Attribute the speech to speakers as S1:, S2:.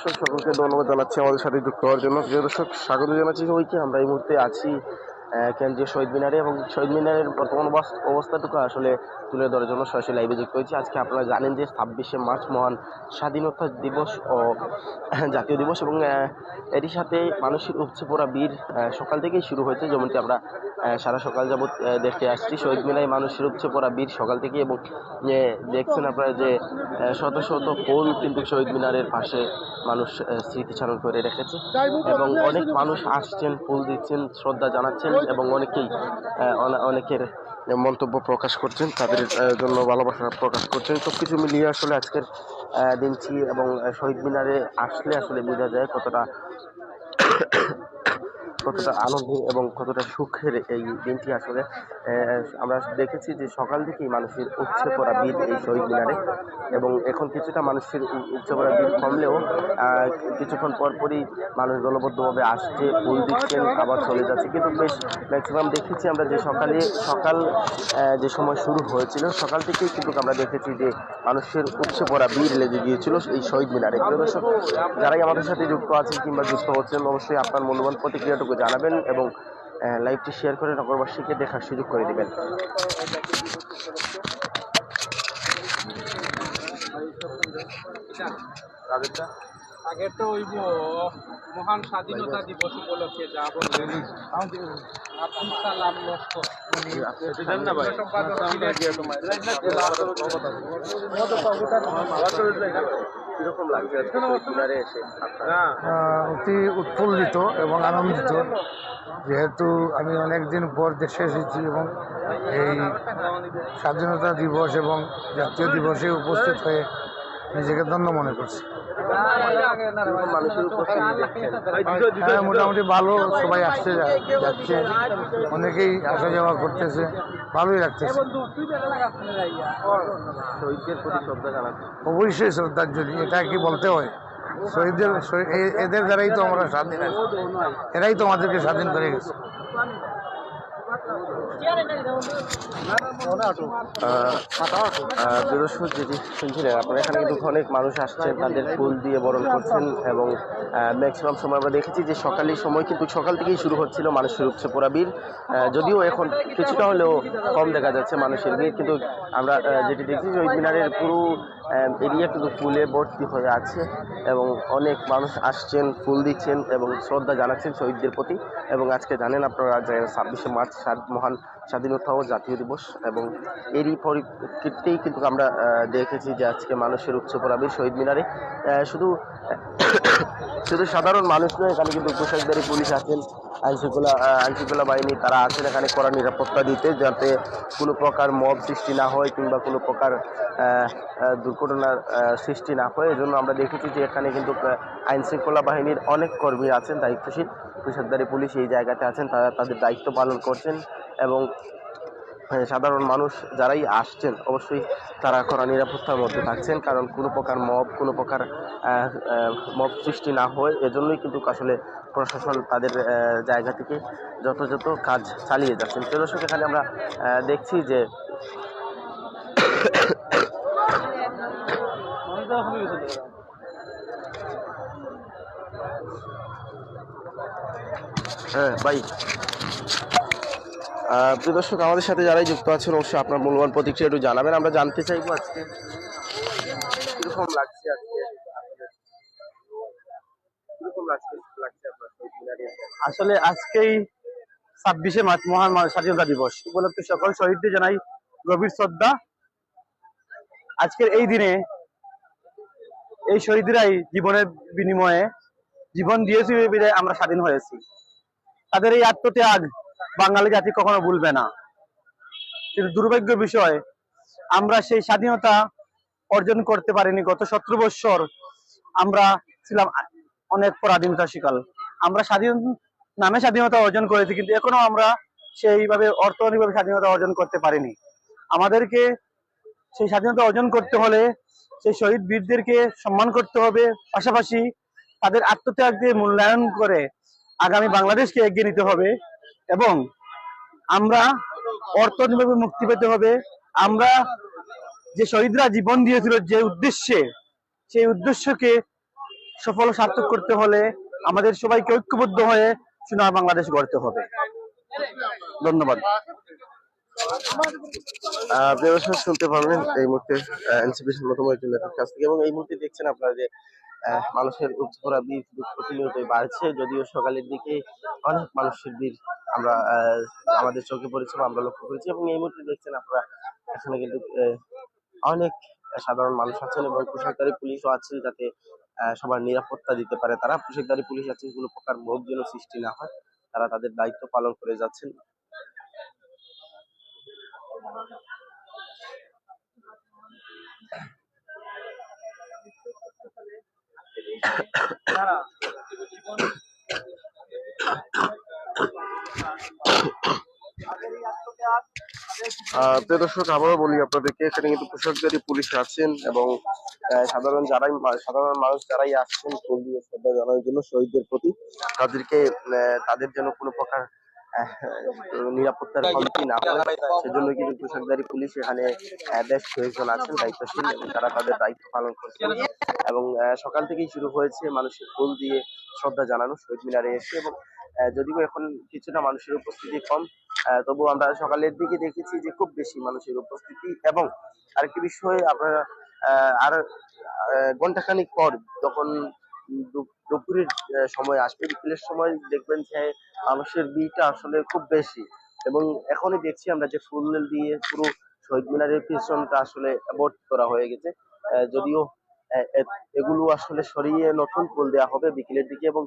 S1: দর্শক সকলকে ধন্যবাদ জানাচ্ছি আমাদের সাথে যুক্ত হওয়ার জন্য। প্রিয় দর্শক, স্বাগত জানাচ্ছি সবাইকে। আমরা এই মুহূর্তে আছি কেন্দ্রীয় শহীদ মিনারে, এবং শহীদ মিনারের বর্তমান অবস্থাটুকু আসলে তুলে ধরার জন্য সরাসরি লাইভে যুক্ত হয়েছি। আজকে আপনারা জানেন যে 26শে মার্চ মহান স্বাধীনতা দিবস ও জাতীয় দিবস, এবং এরই সাথে মানুষের উপচে পড়া বীর সকাল থেকেই শুরু হয়েছে। যেমনটি আমরা সারা সকাল যাবৎ দেখতে আসছি, শহীদ মিনারে মানুষের উপচে পড়া বীর সকাল থেকে, এবং দেখছেন আপনারা যে শত শত ফুল কিন্তু শহীদ মিনারের পাশে মানুষ স্মৃতিচারণ করে রেখেছে, এবং অনেক মানুষ আসছেন, ফুল দিচ্ছেন, শ্রদ্ধা জানাচ্ছেন, এবং অনেকের মন্তব্য প্রকাশ করছেন, তাদের জন্য ভালোবাসা প্রকাশ করছেন। সবকিছু মিলিয়ে আসলে আজকের দিনটি এবং শহীদ মিনারে আসলে আসলে বোঝা যায় কতটা আনন্দের এবং কতটা সুখের এই দিনটি। আসলে আমরা দেখেছি যে সকাল থেকেই মানুষের উপচে পড়া ভিড় এই শহীদ মিনারে, এবং এখন কিছুটা মানুষের উপচে পড়া ভিড় কমলেও কিছুক্ষণ পরপরই মানুষ দলবদ্ধভাবে আসছে, ফুল দিচ্ছেন, আবার চলে যাচ্ছে। কিন্তু বেশ ম্যাক্সিমাম দেখেছি আমরা যে সকাল যে সময় শুরু হয়েছিল, সকাল থেকেই কিন্তু আমরা দেখেছি যে মানুষের উপচে পড়া ভিড় লেগে গিয়েছিল এই শহীদ মিনারে। প্রিয় দর্শক, যারাই আমাদের সাথে যুক্ত আছেন কিংবা যুক্ত হচ্ছেন, অবশ্যই আপনার মূল্যবান প্রতিক্রিয়াটুকু জানাবেন এবং লাইভটি শেয়ার করে নগরবাসীকে দেখার সুযোগ করে দিবেন।
S2: আগেরটা হইব মহান স্বাধীনতা দিবস উপলক্ষে যা বললেন আব্দুল সালাম লস্কর
S1: কিরকম লাগছে এসে?
S3: অতি উৎফুল্লিত এবং আনন্দিত, যেহেতু আমি অনেকদিন পর দেশে এসেছি এবং এই স্বাধীনতা দিবস এবং জাতীয় দিবসে উপস্থিত হয়ে নিজেকে ধন্য মনে করছি। হ্যাঁ, মোটামুটি ভালো, সবাই আসছে যাচ্ছে, অনেকেই আসা যাওয়া করতেছে, ভালোই লাগতেছে।
S1: শহীদদের প্রতি শ্রদ্ধা জানাচ্ছি।
S3: অবশ্যই শ্রদ্ধাঞ্জলি, এটা কি বলতে হয়? এদের দ্বারাই তো আমরা স্বাধীন আছি, এরাই তো আমাদেরকে স্বাধীন করে গেছে।
S1: যেটি শুনছিলেন আপনারা, এখানে কিন্তু অনেক মানুষ আসছেন, তাদের ফুল দিয়ে বরণ করছেন, এবং ম্যাক্সিমাম সময় আমরা দেখেছি যে সকালের সময় কিন্তু সকাল থেকেই শুরু হচ্ছিল মানুষের উপচে পড়া ভিড়। যদিও এখন কিছুটা হলেও কম দেখা যাচ্ছে মানুষের ভিড়, কিন্তু আমরা যেটি দেখছি শহীদ মিনারের পুরো এরিয়া কিন্তু ফুলে ভর্তি হয়ে আছে, এবং অনেক মানুষ আসছেন, ফুল দিচ্ছেন এবং শ্রদ্ধা জানাচ্ছেন শহীদদের প্রতি। এবং আজকে জানেন আপনারা যে 26শে মার্চ মহান স্বাধীনতা ও জাতীয় দিবস, এবং এরই পরিপ্রেক্ষিতেই কিন্তু আমরা দেখেছি যে আজকে মানুষের উপচে পড়া ভিড় শহীদ মিনারে। শুধু সাধারণ মানুষ নয়, এখানে কিন্তু পোশাকধারী পুলিশ আছেন, আইনশৃঙ্খলা বাহিনী তারা আছেন এখানে কড়া নিরাপত্তা দিতে, যাতে কোনো প্রকার মব সৃষ্টি না হয় কিংবা কোনো প্রকার দুর্ঘটনার সৃষ্টি না হয়। এজন্য আমরা দেখেছি যে এখানে কিন্তু আইনশৃঙ্খলা বাহিনীর অনেক কর্মী আছেন, দায়িত্বশীল পোশাকধারী পুলিশ এই জায়গাতে আছেন, তারা তাদের দায়িত্ব পালন করছেন, এবং সাধারণ মানুষ যারাই আসছেন অবশ্যই তারা কড়া নিরাপত্তার মধ্যে থাকছেন, কারণ কোনো প্রকার মব সৃষ্টি না হয়। এজন্যই কিন্তু আসলে প্রশাসন তাদের জায়গা থেকে যথাযথ কাজ চালিয়ে যাচ্ছেন। প্রিয় দর্শক, এখানে আমরা দেখছি যে ভাই, প্রিয় দর্শক, আমাদের সাথে যারাই যুক্ত আছেন অবশ্যই আপনার মূল্যবান প্রতিক্রিয়া একটু জানাবেন। আমরা জানতে চাইবো আজকে কিরকম লাগছে,
S4: আসলে আজকেই 26শে মার্চ মহান স্বাধীনতা দিবস উপলক্ষে সকল শহীদদের জানাই গভীর শ্রদ্ধা। আজকের এই দিনে এই শহীদরাই জীবনের বিনিময়ে জীবন দিয়েছে বিধায় আমরা স্বাধীন হয়েছি। তাদের এই আত্মত্যাগ বাঙালি জাতি কখনো ভুলবে না। কিন্তু দুর্ভাগ্যের বিষয়, আমরা সেই স্বাধীনতা অর্জন করতে পারিনি। গত 17 বছর আমরা ছিলাম অনেক পরাধীনতা শিকার। আমরা স্বাধীনতা অর্জন করেছি, কিন্তু এখনো আমরা সেইভাবে অর্থনৈতিকভাবে স্বাধীনতা অর্জন করতে পারিনি। আমাদেরকে সেই স্বাধীনতা অর্জন করতে হলে সেই শহীদ বীরদেরকে সম্মান করতে হবে, পাশাপাশি তাদের আত্মত্যাগকে মূল্যায়ন করে আগামী বাংলাদেশকে এগিয়ে নিতে হবে, এবং আমরা অর্থনৈতিকভাবে মুক্তি পেতে হবে। আমরা যে শহীদরা জীবন দিয়েছিল যে উদ্দেশ্যে, সেই উদ্দেশ্যকে সফল ও সার্থক করতে হলে আমাদের সবাইকে ঐক্যবদ্ধ হয়ে সোনার বাংলাদেশ গড়তে হবে। ধন্যবাদ।
S1: প্রিয় দর্শক, শুনতে পারবেন এই মুহূর্তে এনসিপির অন্যতম একজন নেতার কাছ থেকে। এবং এই মুহূর্তে দেখছেন আপনারা যে মানুষের উপচে ভিড় প্রতিনিয়তই বাড়ছে, যদিও সকালের দিকে অনেক মানুষের ভিড় আমরা আমাদের চোখে পড়েছে বা আমরা লক্ষ্য করেছি। এবং এই মুহূর্তে দেখছেন আপনারা এখানে কিন্তু অনেক সাধারণ মানুষ আছেন এবং পোশাকধারী পুলিশও আছেন, যাতে সবার নিরাপত্তা দিতে পারে। তারা পোশাকধারী পুলিশ আছেন, কোনো প্রকার ভোগ যেন সৃষ্টি না হয়, তারা তাদের দায়িত্ব পালন করে যাচ্ছেন। প্রিয় দর্শক, আবারও বলি আপনাদেরকে, এখানে কিন্তু পোশাকধারী পুলিশ আছেন এবং সাধারণ মানুষ যারাই আসছেন ফুল দিয়ে শ্রদ্ধা জানানোর জন্য শহীদদের প্রতি, তাদেরকে তাদের যেন কোনো প্রকার নিরাপত্তার কমতি না হয়, সেজন্য কিন্তু পোশাকধারী পুলিশ এখানে বেশ কয়েকজন আছেন দায়িত্বশীল, এবং তারা তাদের দায়িত্ব পালন করছেন। এবং সকাল থেকেই শুরু হয়েছে মানুষের ফুল দিয়ে শ্রদ্ধা জানানো শহীদ মিনারে এসে। এবং যদিও এখন কিছুটা মানুষের উপস্থিতি কম, তবু আমরা সকালের দিকে দেখেছি যে খুব বেশি মানুষের উপস্থিতি। এবং আরেকটি বিষয়, আপনারা আর ঘন্টাখানিক পর যখন দুপুরের সময় আসবে, বিকেলের সময় দেখবেন যে মানুষের ভিড়টা আসলে খুব বেশি। এবং এখনই দেখছি আমরা যে ফুল দিয়ে পুরো শহীদ মিনারের পিছনটা আসলে ভর্তি করা হয়ে গেছে। যদিও এগুলো আসলে সরিয়ে নতুন ফুল দেওয়া হবে বিকেলের দিকে। এবং